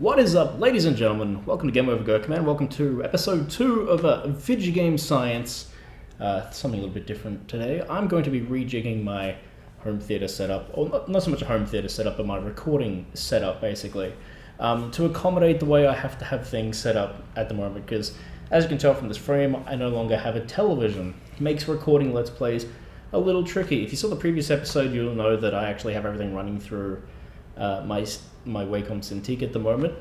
What is up, ladies and gentlemen? Welcome to Game Over Go Command. Welcome to episode 2 of Vidja Game Science. Something a little bit different today. I'm going to be rejigging my home theater setup, or not so much a home theater setup, but my recording setup, basically, to accommodate the way I have to have things set up at the moment, because as you can tell from this frame, I no longer have a television. It makes recording Let's Plays a little tricky. If you saw the previous episode, you'll know that I actually have everything running through my Wacom Cintiq at the moment,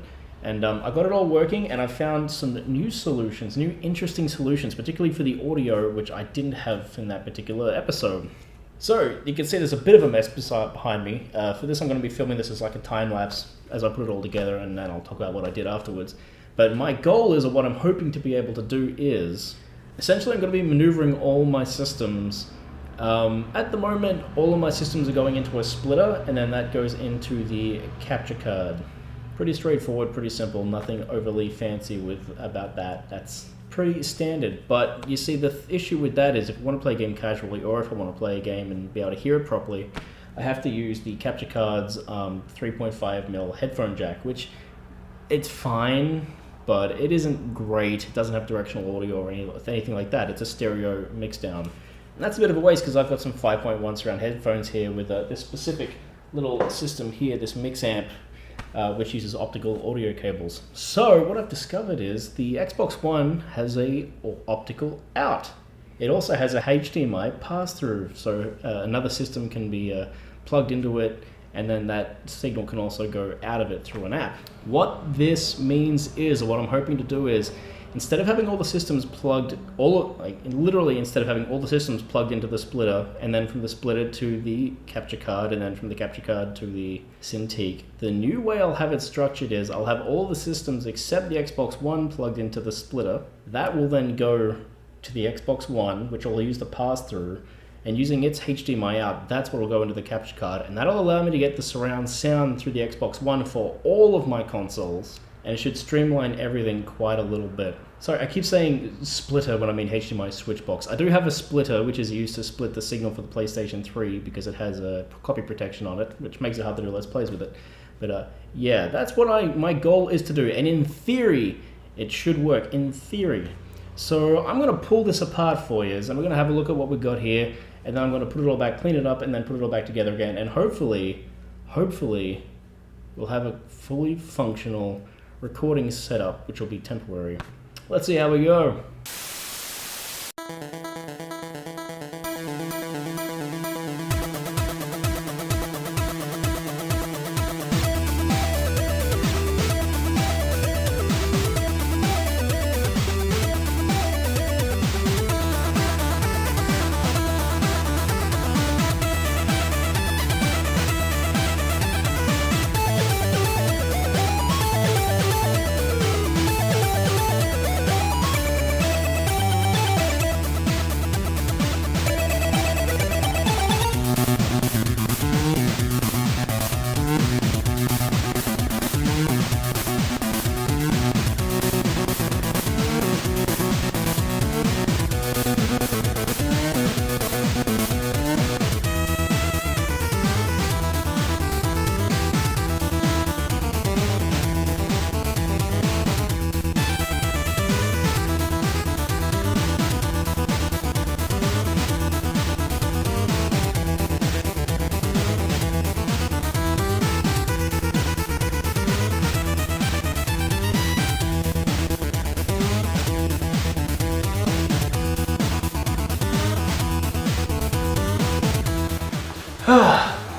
and I got it all working, and I found some new solutions, new interesting solutions, particularly for the audio, which I didn't have in that particular episode. So you can see there's a bit of a mess behind me. For this, I'm going to be filming this as like a time lapse as I put it all together, and then I'll talk about what I did afterwards. But my goal is, or what I'm hoping to be able to do is, essentially I'm going to be maneuvering all my systems. At the moment, all of my systems are going into a splitter, and then that goes into the capture card. Pretty straightforward, pretty simple, nothing overly fancy about that. That's pretty standard. But you see, the issue with that is if I want to play a game casually, or if I want to play a game and be able to hear it properly, I have to use the capture card's 3.5mm headphone jack, which it's fine, but it isn't great. It doesn't have directional audio or anything like that. It's a stereo mixdown. And that's a bit of a waste, because I've got some 5.1 surround headphones here with this specific little system here, this mix amp, which uses optical audio cables. So what I've discovered is the Xbox One has a optical out. It also has a HDMI pass-through, so another system can be plugged into it, and then that signal can also go out of it through an app. What this means is, or what I'm hoping to do is, instead of having all the systems plugged, instead of having all the systems plugged into the splitter, and then from the splitter to the capture card, and then from the capture card to the Cintiq, the new way I'll have it structured is I'll have all the systems except the Xbox One plugged into the splitter. That will then go to the Xbox One, which will use the pass-through, and using its HDMI out, that's what will go into the capture card, and that'll allow me to get the surround sound through the Xbox One for all of my consoles, and it should streamline everything quite a little bit. Sorry, I keep saying splitter when I mean HDMI switch box. I do have a splitter, which is used to split the signal for the PlayStation 3, because it has a copy protection on it, which makes it hard to do Let's Plays with it. But yeah, that's what my goal is to do, and in theory, it should work, in theory. So I'm going to pull this apart for you, and we're going to have a look at what we've got here, and then I'm going to put it all back, clean it up, and then put it all back together again, and hopefully, we'll have a fully functional recording setup, which will be temporary. Let's see how we go.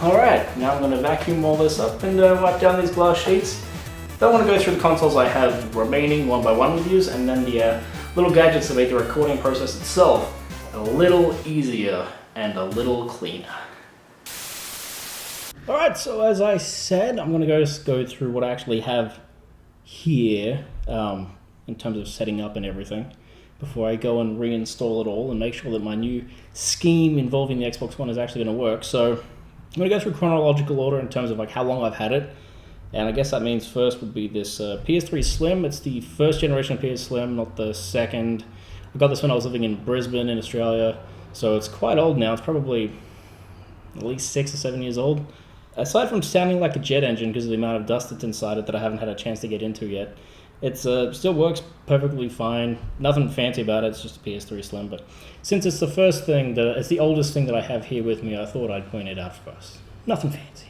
Alright, now I'm going to vacuum all this up and wipe down these glass sheets. Don't want to go through the consoles I have remaining one by one with you, and then the little gadgets that make the recording process itself a little easier and a little cleaner. Alright, so as I said, I'm going to go through what I actually have here in terms of setting up and everything, before I go and reinstall it all and make sure that my new scheme involving the Xbox One is actually going to work. So I'm going to go through chronological order in terms of like how long I've had it, and I guess that means first would be this PS3 Slim. It's the first generation of PS Slim, not the second. I got this when I was living in Brisbane in Australia, so it's quite old now. It's probably at least 6 or 7 years old. aside from sounding like a jet engine because of the amount of dust that's inside it that I haven't had a chance to get into yet, it's still works perfectly fine. Nothing fancy about it. It's just a PS3 Slim. But since it's the first thing it's the oldest thing that I have here with me, I thought I'd point it out first. Nothing fancy.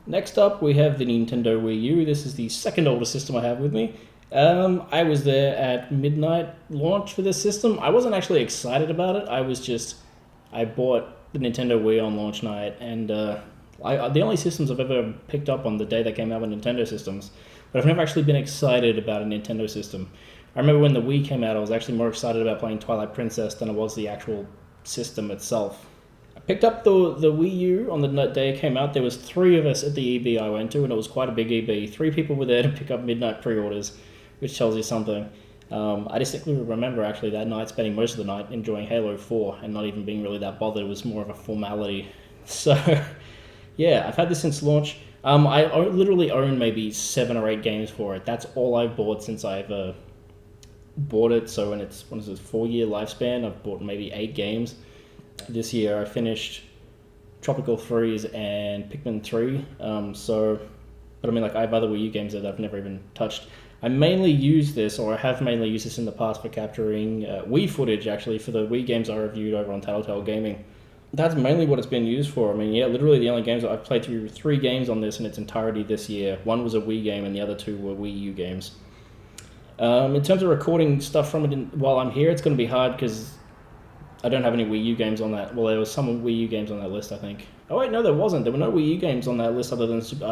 Next up, we have the Nintendo Wii U. This is the second oldest system I have with me. I was there at midnight launch for this system. I wasn't actually excited about it. I bought the Nintendo Wii on launch night, and the only systems I've ever picked up on the day they came out were Nintendo systems. But I've never actually been excited about a Nintendo system. I remember when the Wii came out, I was actually more excited about playing Twilight Princess than I was the actual system itself. I picked up the Wii U on the day it came out. There was 3 of us at the EB I went to, and it was quite a big EB. 3 people were there to pick up midnight pre-orders, which tells you something. I distinctly remember actually that night spending most of the night enjoying Halo 4 and not even being really that bothered. It was more of a formality. So, yeah, I've had this since launch. I literally own maybe 7 or 8 games for it. That's all I've bought since I've bought it. So in its 4-year lifespan, I've bought maybe 8 games. This year I finished Tropical Freeze and Pikmin 3. But I mean, like, I have other Wii U games that I've never even touched. I mainly use this, or I have mainly used this in the past for capturing Wii footage, actually, for the Wii games I reviewed over on Tattletale Gaming. That's mainly what it's been used for. I mean, yeah, literally the only games that I've played through 3 games on this in its entirety this year. 1 was a Wii game and the other 2 were Wii U games. In terms of recording stuff from it while I'm here, it's going to be hard because I don't have any Wii U games on that. Well, there was some Wii U games on that list, I think. Oh wait, no, there wasn't. There were no Wii U games on that list other than Super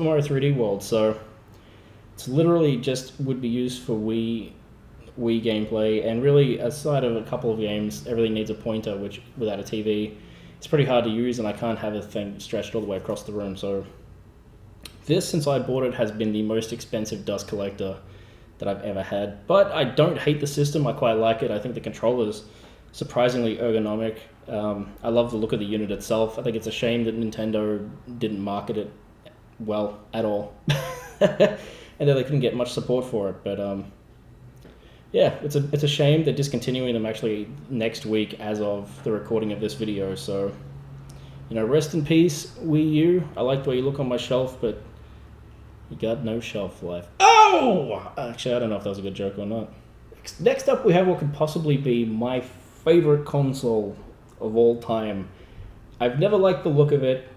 Mario 3D World. So it's literally just would be used for Wii gameplay, and really, aside of a couple of games, everything needs a pointer, which without a TV, it's pretty hard to use, and I can't have a thing stretched all the way across the room. So this, since I bought it, has been the most expensive dust collector that I've ever had. But I don't hate the system. I quite like it. I think the controller's surprisingly ergonomic. I love the look of the unit itself. I think it's a shame that Nintendo didn't market it well at all, and that they couldn't get much support for it. But yeah, it's a shame. They're discontinuing them actually next week as of the recording of this video. So, rest in peace, Wii U. I like the way you look on my shelf, but you got no shelf life. Oh! Actually, I don't know if that was a good joke or not. Next up, we have what could possibly be my favorite console of all time. I've never liked the look of it,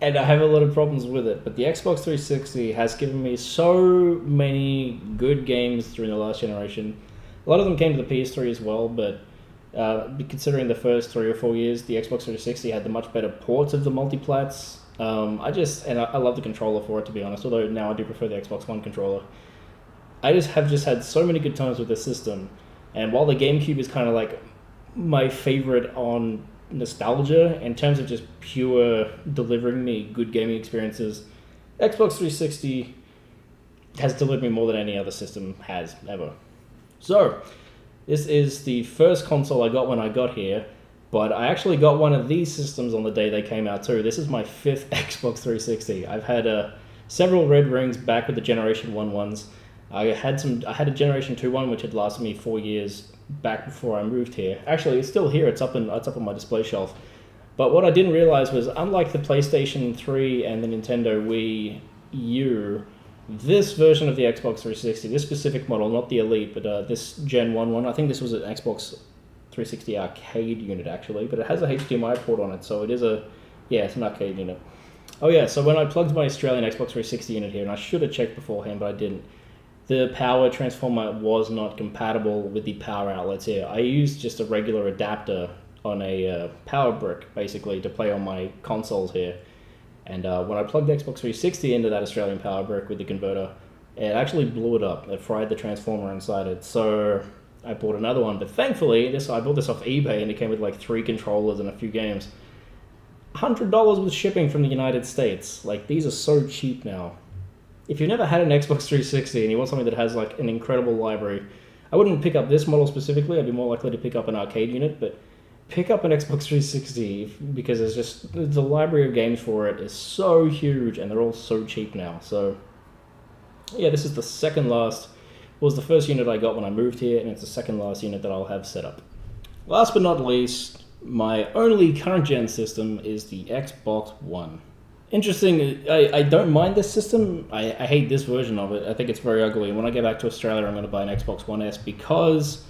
and I have a lot of problems with it, but the Xbox 360 has given me so many good games during the last generation. A lot of them came to the PS3 as well, but considering the first 3 or 4 years, the Xbox 360 had the much better ports of the multiplats. I love the controller for it, to be honest, although now I do prefer the Xbox One controller. I have had so many good times with this system, and while the GameCube is kind of like my favorite on nostalgia, in terms of just pure delivering me good gaming experiences, Xbox 360 has delivered me more than any other system has ever. So, this is the first console I got when I got here, but I actually got one of these systems on the day they came out too. This is my 5th Xbox 360. I've had several red rings back with the Generation 1 ones. I had a Generation 2 one which had lasted me 4 years back before I moved here. Actually, it's still here. It's up on my display shelf. But what I didn't realize was, unlike the PlayStation 3 and the Nintendo Wii U, this version of the Xbox 360, this specific model, not the Elite, but this Gen 1 one, I think this was an Xbox 360 arcade unit actually, but it has a HDMI port on it, so it's an arcade unit. Oh yeah, so when I plugged my Australian Xbox 360 unit here, and I should have checked beforehand, but I didn't, the power transformer was not compatible with the power outlets here. I used just a regular adapter on a power brick, basically, to play on my consoles here. And when I plugged the Xbox 360 into that Australian power brick with the converter, it actually blew it up. It fried the transformer inside it. So I bought another one. But thankfully, I bought this off eBay, and it came with like 3 controllers and a few games. $100 with shipping from the United States. Like, these are so cheap now. If you've never had an Xbox 360 and you want something that has like an incredible library, I wouldn't pick up this model specifically. I'd be more likely to pick up an arcade unit, but pick up an Xbox 360 because it's just, the library of games for it is so huge, and they're all so cheap now. So yeah, this is the second last, was the first unit I got when I moved here, and it's the second last unit that I'll have set up. Last but not least, my only current gen system is the Xbox One. Interesting, I don't mind this system. I hate this version of it. I think it's very ugly. And when I get back to Australia, I'm going to buy an Xbox One S because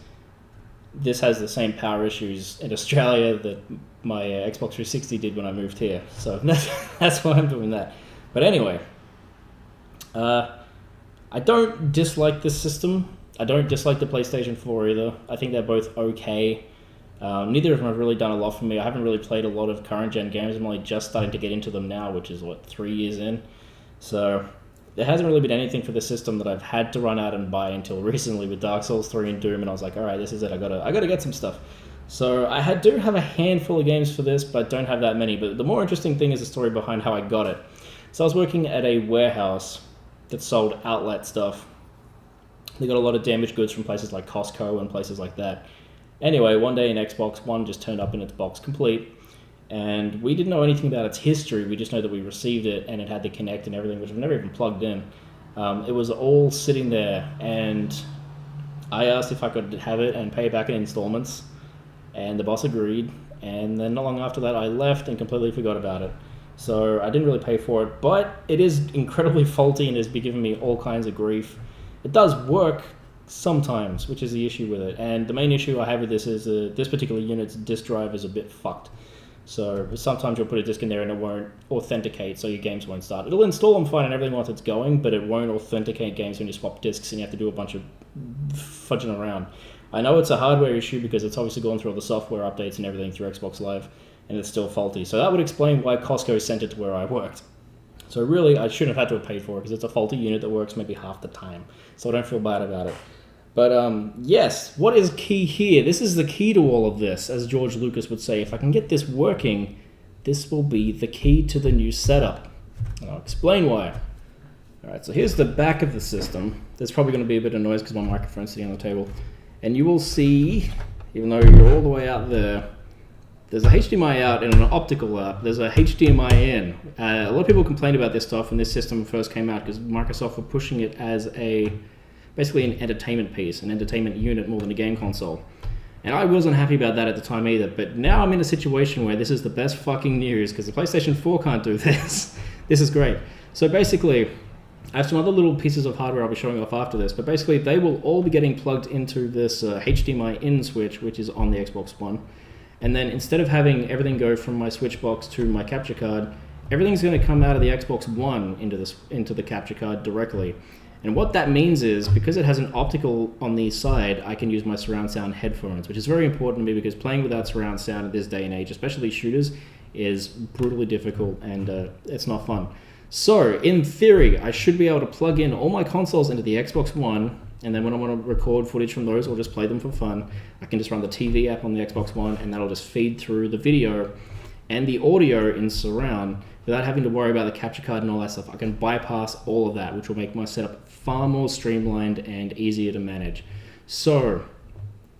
this has the same power issues in Australia that my Xbox 360 did when I moved here. So that's why I'm doing that. But anyway, I don't dislike this system. I don't dislike the PlayStation 4 either. I think they're both okay. Neither of them have really done a lot for me. I haven't really played a lot of current gen games. I'm only just starting to get into them now, which is, 3 years in. So there hasn't really been anything for the system that I've had to run out and buy until recently with Dark Souls 3 and Doom, and I was like, alright, this is it. I gotta get some stuff. So I do have a handful of games for this, but I don't have that many. But the more interesting thing is the story behind how I got it. So I was working at a warehouse that sold outlet stuff. They got a lot of damaged goods from places like Costco and places like that. Anyway, one day an Xbox One just turned up in its box complete, and we didn't know anything about its history. We just know that we received it and it had the Kinect and everything, which I've never even plugged in. It was all sitting there, and I asked if I could have it and pay it back in installments, and the boss agreed, and then not long after that I left and completely forgot about it. So I didn't really pay for it, but it is incredibly faulty and has been giving me all kinds of grief. It does work sometimes, which is the issue with it. And the main issue I have with this is this particular unit's disk drive is a bit fucked. So sometimes you'll put a disk in there and it won't authenticate, so your games won't start. It'll install them fine and everything once it's going, but it won't authenticate games when you swap disks and you have to do a bunch of fudging around. I know it's a hardware issue because it's obviously gone through all the software updates and everything through Xbox Live, and it's still faulty. So that would explain why Costco sent it to where I worked. So really, I shouldn't have had to have paid for it because it's a faulty unit that works maybe half the time. So I don't feel bad about it. But yes, what is key here? This is the key to all of this, as George Lucas would say. If I can get this working, this will be the key to the new setup. And I'll explain why. Alright, so here's the back of the system. There's probably going to be a bit of noise because my microphone's sitting on the table. And you will see, even though you're all the way out there, there's a HDMI out and an optical out. There's a HDMI in. A lot of people complained about this stuff when this system first came out because Microsoft were pushing it as basically an entertainment piece, an entertainment unit more than a game console. And I wasn't happy about that at the time either, but now I'm in a situation where this is the best fucking news because the PlayStation 4 can't do this. This is great. So basically, I have some other little pieces of hardware I'll be showing off after this, but basically they will all be getting plugged into this HDMI in switch, which is on the Xbox One. And then instead of having everything go from my switch box to my capture card, everything's going to come out of the Xbox One into the capture card directly. And what that means is, because it has an optical on the side, I can use my surround sound headphones, which is very important to me because playing without surround sound at this day and age, especially shooters, is brutally difficult and it's not fun. So, in theory, I should be able to plug in all my consoles into the Xbox One, and then when I want to record footage from those or just play them for fun, I can just run the TV app on the Xbox One and that'll just feed through the video and the audio in surround without having to worry about the capture card and all that stuff. I can bypass all of that, which will make my setup far more streamlined and easier to manage. So,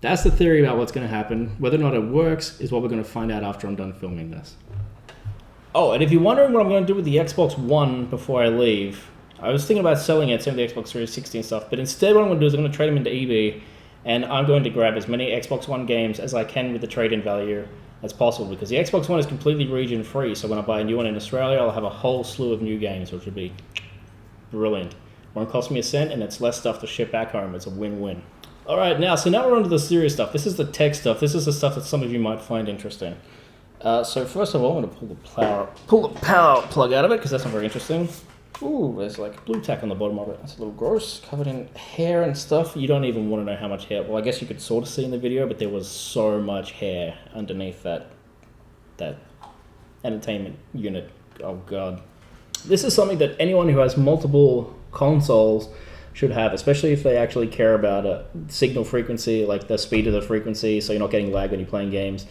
that's the theory about what's going to happen. Whether or not it works is what we're going to find out after I'm done filming this. Oh, and if you're wondering what I'm going to do with the Xbox One before I leave, I was thinking about selling it, same with the Xbox 360 and stuff, but instead what I'm going to do is I'm going to trade them into eBay, and I'm going to grab as many Xbox One games as I can with the trade-in value as possible, because the Xbox One is completely region-free, so when I buy a new one in Australia, I'll have a whole slew of new games, which would be brilliant. It won't cost me a cent, and it's less stuff to ship back home. It's a win-win. Alright, now we're on to the serious stuff. This is the tech stuff. This is the stuff that some of you might find interesting. So first of all, I'm going to pull the power plug out of it, because that's not very interesting. Ooh, there's like blue tack on the bottom of it. That's a little gross, covered in hair and stuff. You don't even want to know how much hair. Well, I guess you could sort of see in the video, but there was so much hair underneath that entertainment unit. Oh god. This is something that anyone who has multiple consoles should have, especially if they actually care about signal frequency, like the speed of the frequency, so you're not getting lag when you're playing games.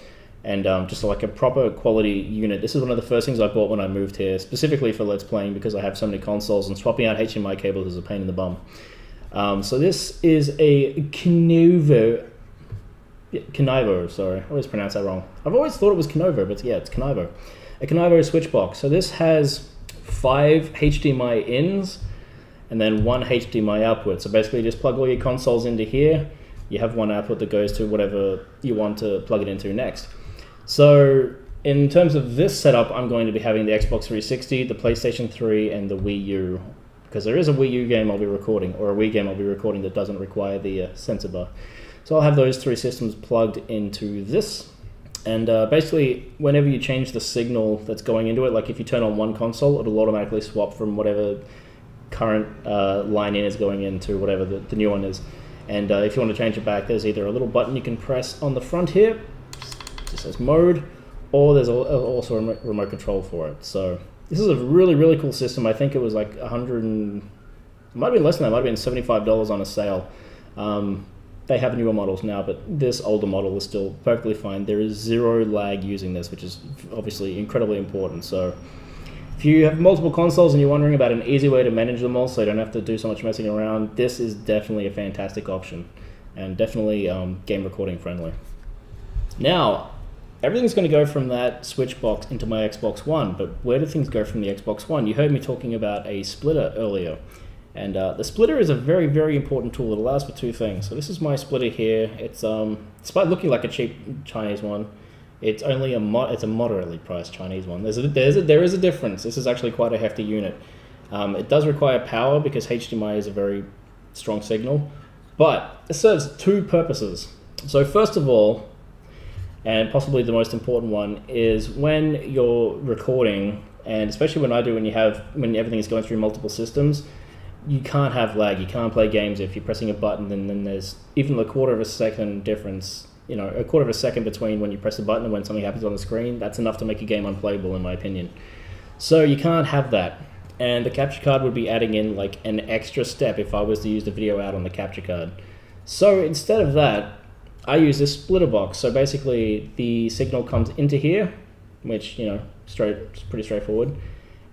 And just like a proper quality unit. This is one of the first things I bought when I moved here, specifically for Let's Playing, because I have so many consoles and swapping out HDMI cables is a pain in the bum. So this is a Kinovo, sorry, I always pronounce that wrong. I've always thought it was Kinovo, but yeah, it's Kinovo. A Kinovo switch box. So this has 5 HDMI ins and then 1 HDMI output. So basically just plug all your consoles into here. You have one output that goes to whatever you want to plug it into next. So in terms of this setup, I'm going to be having the Xbox 360, the PlayStation 3, and the Wii U, because there is a Wii U game I'll be recording, or a Wii game I'll be recording that doesn't require the sensor bar. So I'll have those three systems plugged into this, and basically whenever you change the signal that's going into it, like if you turn on one console, it'll automatically swap from whatever current line in is going into whatever the new one is. And if you want to change it back, there's either a little button you can press on the front here, just says mode, or there's also a remote control for it. So this is a really, really cool system. I think it was like it might have been less than that, it might have been $75 on a sale. They have newer models now, but this older model is still perfectly fine. There is zero lag using this, which is obviously incredibly important. So if you have multiple consoles and you're wondering about an easy way to manage them all so you don't have to do so much messing around, this is definitely a fantastic option, and definitely game recording friendly. Now, everything's going to go from that Switch box into my Xbox One, but where do things go from the Xbox One? You heard me talking about a splitter earlier. And the splitter is a very, very important tool. It allows for two things. So this is my splitter here. It's despite looking like a cheap Chinese one, it's only it's a moderately priced Chinese one. There is a difference. This is actually quite a hefty unit. It does require power because HDMI is a very strong signal, but it serves two purposes. So first of all, and possibly the most important one, is when you're recording, and especially when I do, when everything is going through multiple systems, you can't have lag. You can't play games if you're pressing a button, then there's even a quarter of a second difference, a quarter of a second between when you press the button and when something happens on the screen. That's enough to make a game unplayable, in my opinion. So you can't have that. And the capture card would be adding in like an extra step if I was to use the video out on the capture card. So instead of that, I use this splitter box. So basically the signal comes into here, which, it's pretty straightforward.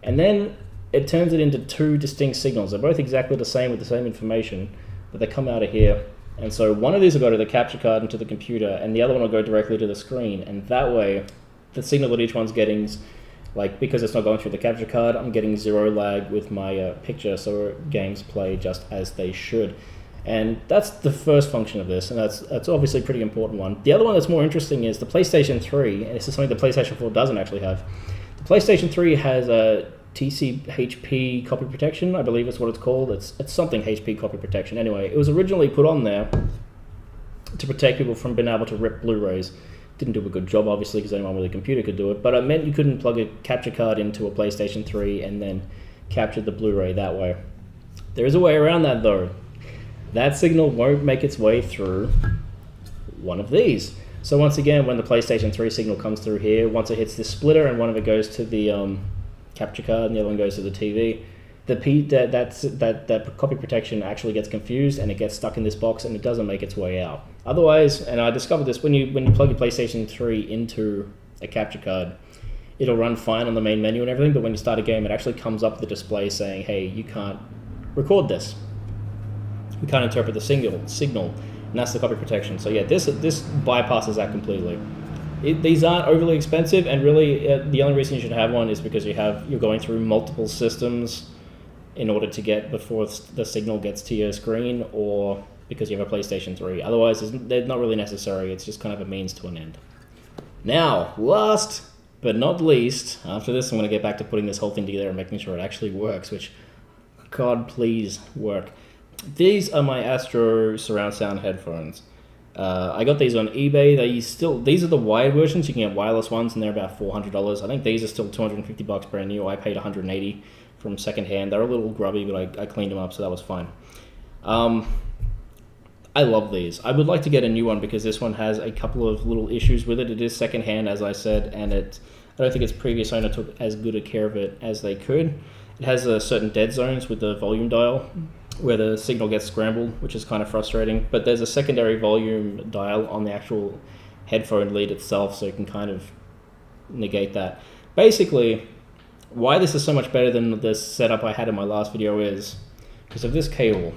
And then it turns it into two distinct signals. They're both exactly the same with the same information, but they come out of here. And so one of these will go to the capture card and to the computer, and the other one will go directly to the screen. And that way, the signal that each one's getting, because it's not going through the capture card, I'm getting zero lag with my picture, so games play just as they should. And that's the first function of this, and that's obviously a pretty important one. The other one that's more interesting is the PlayStation 3, and this is something the PlayStation 4 doesn't actually have. The PlayStation 3 has a TCHP copy protection, I believe is what it's called. It's something HP copy protection. Anyway, it was originally put on there to protect people from being able to rip Blu-rays. Didn't do a good job, obviously, because anyone with a computer could do it, but it meant you couldn't plug a capture card into a PlayStation 3 and then capture the Blu-ray that way. There is a way around that, though. That signal won't make its way through one of these. So once again, when the PlayStation 3 signal comes through here, once it hits this splitter and one of it goes to the capture card and the other one goes to the TV, that copy protection actually gets confused and it gets stuck in this box and it doesn't make its way out. Otherwise, and I discovered this, when you plug your PlayStation 3 into a capture card, it'll run fine on the main menu and everything, but when you start a game, it actually comes up with the display saying, hey, you can't record this. You can't interpret the signal, and that's the copy protection. So yeah, this bypasses that completely. These aren't overly expensive, and really the only reason you should have one is because you're going through multiple systems in order to get before the signal gets to your screen, or because you have a PlayStation 3. Otherwise, they're not really necessary. It's just kind of a means to an end. Now, last but not least, after this, I'm going to get back to putting this whole thing together and making sure it actually works, which, God, please work. These are my Astro surround sound headphones. I got these on eBay. These are the wired versions. You can get wireless ones, and they're about $400. I think these are still $250 brand new. I paid $180 from secondhand. They're a little grubby, but I cleaned them up, so that was fine. I love these. I would like to get a new one because this one has a couple of little issues with it. It is secondhand, as I said, and I don't think its previous owner took as good a care of it as they could. It has certain dead zones with the volume dial where the signal gets scrambled, which is kind of frustrating. But there's a secondary volume dial on the actual headphone lead itself, so you can kind of negate that. Basically, why this is so much better than the setup I had in my last video is because of this cable.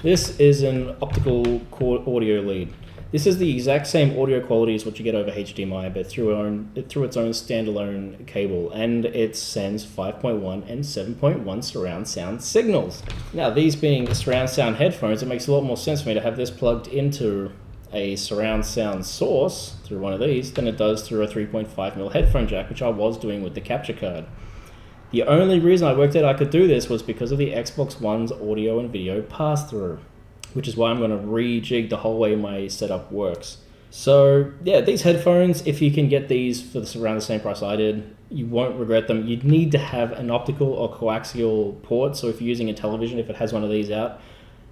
This is an optical audio lead. This is the exact same audio quality as what you get over HDMI, but through its own standalone cable, and it sends 5.1 and 7.1 surround sound signals. Now, these being surround sound headphones, it makes a lot more sense for me to have this plugged into a surround sound source through one of these than it does through a 3.5mm headphone jack, which I was doing with the capture card. The only reason I worked out I could do this was because of the Xbox One's audio and video pass-through, which is why I'm going to rejig the whole way my setup works. So yeah, these headphones, if you can get these for around the same price I did, you won't regret them. You'd need to have an optical or coaxial port, so if you're using a television, if it has one of these out.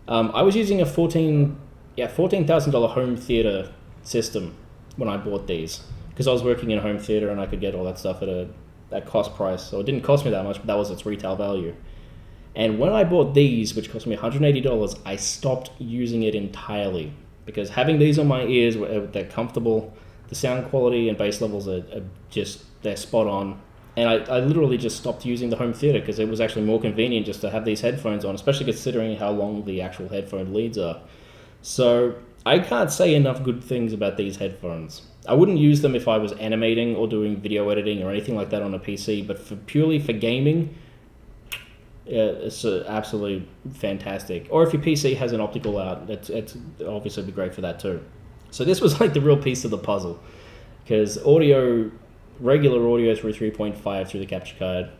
I was using a $14,000 home theater system when I bought these, because I was working in a home theater and I could get all that stuff at cost price, so it didn't cost me that much, but that was its retail value. And when I bought these, which cost me $180, I stopped using it entirely, because having these on my ears, they're comfortable, the sound quality and bass levels are just, they're spot on. And I literally just stopped using the home theater because it was actually more convenient just to have these headphones on, especially considering how long the actual headphone leads are. So I can't say enough good things about these headphones. I wouldn't use them if I was animating or doing video editing or anything like that on a PC, but purely for gaming, it's absolutely fantastic. Or if your PC has an optical out, it's obviously be great for that too. So this was like the real piece of the puzzle, because regular audio through 3.5 through the capture card,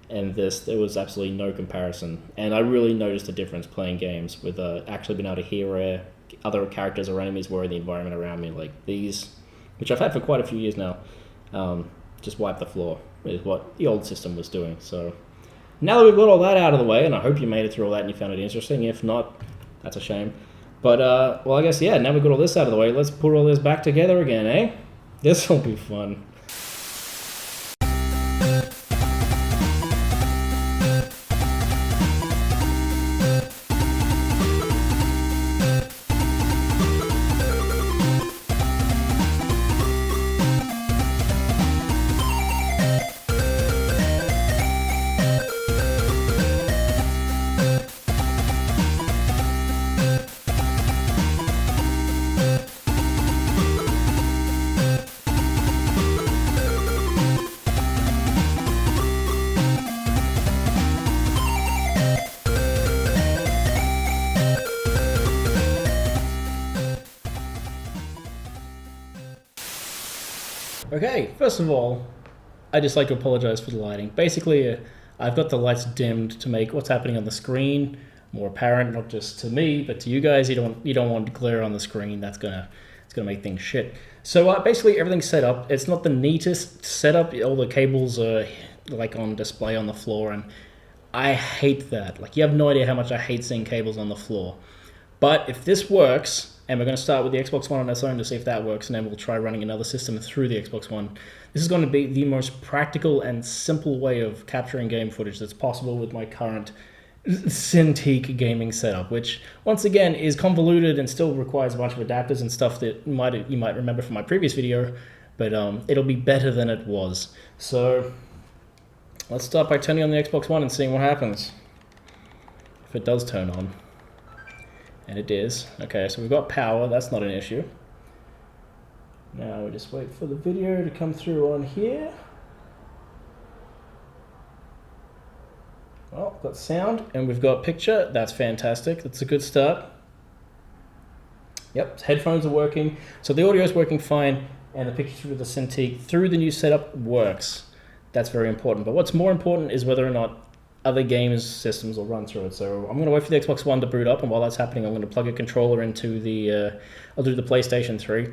and there was absolutely no comparison. And I really noticed a difference playing games with actually being able to hear where other characters or enemies were in the environment around me. Like these, which I've had for quite a few years now, just wipe the floor with what the old system was doing. So now that we've got all that out of the way, and I hope you made it through all that and you found it interesting. If not, that's a shame. But, well, I guess, yeah, now we've got all this out of the way, let's put all this back together again, eh? This will be fun. Okay, first of all, I just like to apologize for the lighting. Basically, I've got the lights dimmed to make what's happening on the screen more apparent, not just to me, but to you guys. You don't want glare on the screen. It's gonna make things shit. So basically, everything's set up. It's not the neatest setup. All the cables are like on display on the floor, and I hate that. Like, you have no idea how much I hate seeing cables on the floor. But if this works, and we're going to start with the Xbox One on its own to see if that works, and then we'll try running another system through the Xbox One. This is going to be the most practical and simple way of capturing game footage that's possible with my current Cintiq gaming setup, which, once again, is convoluted and still requires a bunch of adapters and stuff that you might remember from my previous video, but it'll be better than it was. So let's start by turning on the Xbox One and seeing what happens. If it does turn on. And it is. Okay, so we've got power, that's not an issue. Now we just wait for the video to come through on here. Well, got sound, and we've got picture, that's fantastic, that's a good start. Yep, headphones are working, so the audio is working fine, and the picture through the Cintiq through the new setup works. That's very important, but what's more important is whether or not other games systems will run through it. So I'm going to wait for the Xbox One to boot up, and while that's happening, I'm going to plug a controller into I'll do the PlayStation 3,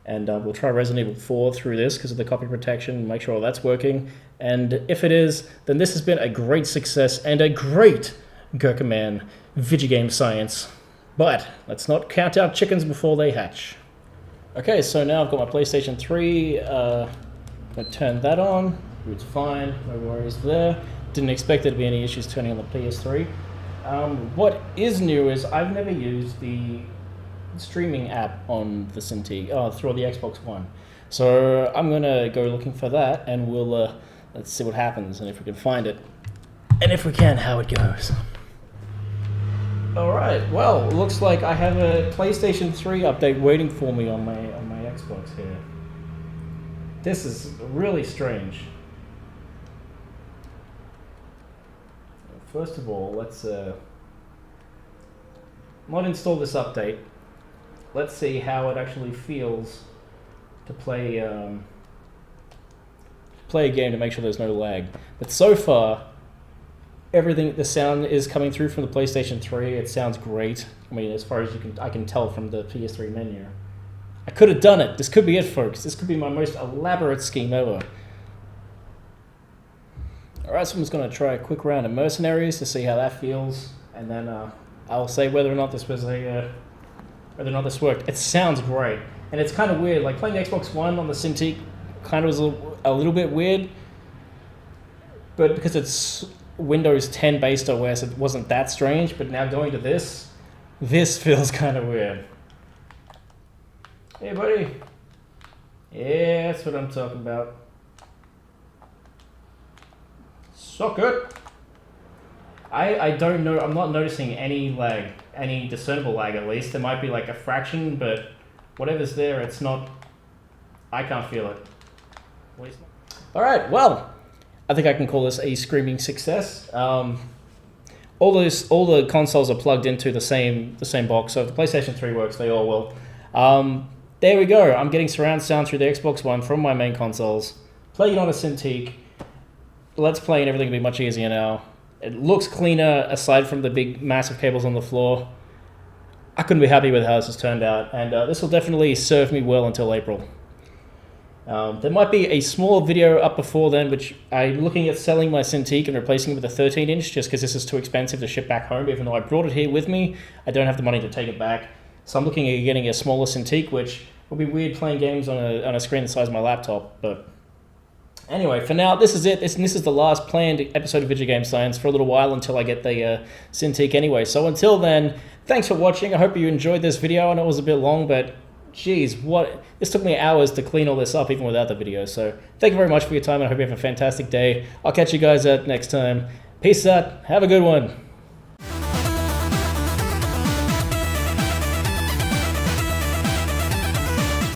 and we'll try Resident Evil 4 through this because of the copy protection, make sure all that's working. And if it is, then this has been a great success and a great Gurkhaman Vidja game science. But let's not count our chickens before they hatch. Okay, so now I've got my PlayStation 3. I'm going to turn that on. It's fine, no worries there. Didn't expect there to be any issues turning on the PS3. What is new is I've never used the streaming app on the Cintiq, through the Xbox One. So I'm gonna go looking for that, and we'll let's see what happens, and if we can find it, and if we can, how it goes. All right. Well, it looks like I have a PlayStation 3 update waiting for me on my Xbox here. This is really strange. First of all, let's not install this update. let's see how it actually feels to play a game to make sure there's no lag. But so far, the sound is coming through from the PlayStation 3. It sounds great. I mean, as far as I can tell from the PS3 menu. I could have done it. This could be it, folks. This could be my most elaborate scheme ever. Alright, so I'm just going to try a quick round of Mercenaries to see how that feels, and then I'll say whether or not this was whether or not this worked. It sounds great, and it's kind of weird. Like playing the Xbox One on the Cintiq kind of was a little bit weird, but because it's Windows 10 based OS, it wasn't that strange. But now going to this feels kind of weird. Hey, buddy. Yeah, that's what I'm talking about. So good. I don't know. I'm not noticing any lag, any discernible lag at least. There might be like a fraction, but whatever's there, it's not. I can't feel it. All right. Well, I think I can call this a screaming success. All the consoles are plugged into the same box. So if the PlayStation 3 works, they all will. There we go. I'm getting surround sound through the Xbox One from my main consoles. Playing on a Cintiq. Let's Play and everything will be much easier now. It looks cleaner aside from the big massive cables on the floor. I couldn't be happy with how this has turned out, and this will definitely serve me well until April. There might be a small video up before then, which I'm looking at selling my Cintiq and replacing it with a 13-inch just because this is too expensive to ship back home. Even though I brought it here with me, I don't have the money to take it back. So I'm looking at getting a smaller Cintiq, which will be weird playing games on a screen the size of my laptop. But anyway, for now, this is it. This is the last planned episode of Vidja Game Science for a little while until I get the Cintiq anyway. So until then, thanks for watching. I hope you enjoyed this video. I know it was a bit long, but geez, this took me hours to clean all this up even without the video. So thank you very much for your time, and I hope you have a fantastic day. I'll catch you guys next time. Peace out. Have a good one.